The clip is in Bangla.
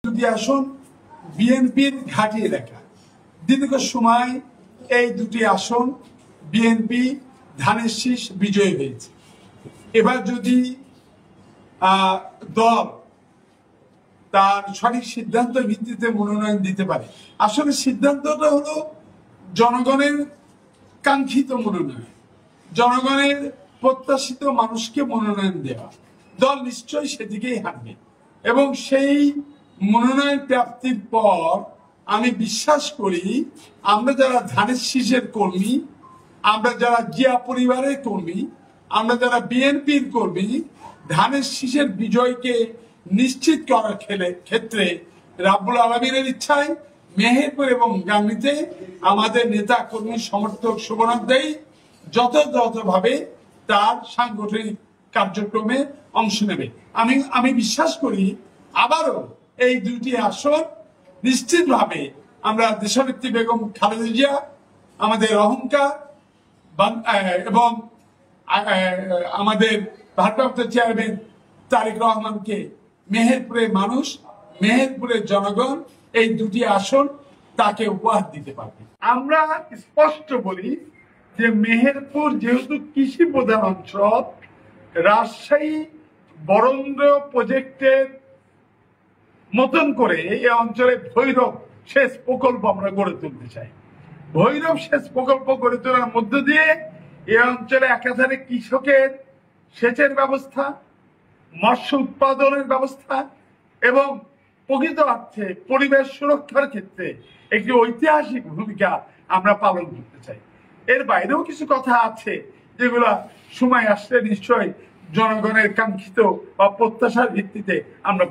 দুটি আসন বিএনপির ঘাঁটি এলাকা। দীর্ঘ সময় এই দুটি আসন বিএনপি ধানের শীষ বিজয়ী হয়েছে। এবার যদি দল তার সঠিক সিদ্ধান্ত ভিত্তিতে মনোনয়ন দিতে পারে, আসলে সিদ্ধান্তটা হলো জনগণের কাঙ্ক্ষিত মনোনয়ন, জনগণের প্রত্যাশিত মানুষকে মনোনয়ন দেওয়া। দল নিশ্চয়ই সেদিকেই হাঁটবে এবং সেই মনোনয়ন প্রাপ্তির পর আমি বিশ্বাস করি আমরা যারা ধানের শীষের কর্মী, আমরা যারা জিয়া পরিবারের কর্মী, আমরা যারা বিএনপির কর্মী, ধানের শীষের বিজয়কে নিশ্চিত করার ক্ষেত্রে রাব্বুল আলামিনের ইচ্ছায় মেহেরপুর এবং গাংনীতে আমাদের নেতা কর্মী সমর্থক শুভনার্থী যথাযথভাবে তার সাংগঠনিক কার্যক্রমে অংশ নেবে। আমি বিশ্বাস করি আবারও এই দুটি আসন নিশ্চিতভাবে আমরা দেশনেত্রী বেগম খালেদা জিয়া, আমাদের অহংকার এবং আমাদের ভারপ্রাপ্ত চেয়ারম্যান তারেক রহমানকে, মেহেরপুরের মানুষ, মেহেরপুরের জনগণ এই দুটি আসন তাকে উপহার দিতে পারবে। আমরা স্পষ্ট বলি যে মেহেরপুর যেহেতু কৃষি প্রধান অঞ্চল, রাজশাহী বরেন্দ্র প্রজেক্টের মতন করে এই অঞ্চলে ভৈরব সেচ প্রকল্প আমরা গড়ে তুলতে চাই। ভৈরব সেচ প্রকল্প গড়ে তোলার মধ্য দিয়ে এই অঞ্চলে একাধারে কৃষকের সেচের ব্যবস্থা, মৎস্য উৎপাদনের ব্যবস্থা এবং প্রকৃত অর্থে পরিবেশ সুরক্ষার ক্ষেত্রে একটি ঐতিহাসিক ভূমিকা আমরা পালন করতে চাই। এর বাইরেও কিছু কথা আছে যেগুলা সময় আসলে নিশ্চয়ই জনগণের কাঙ্ক্ষিত বা প্রত্যাশার ভিত্তিতে আমরা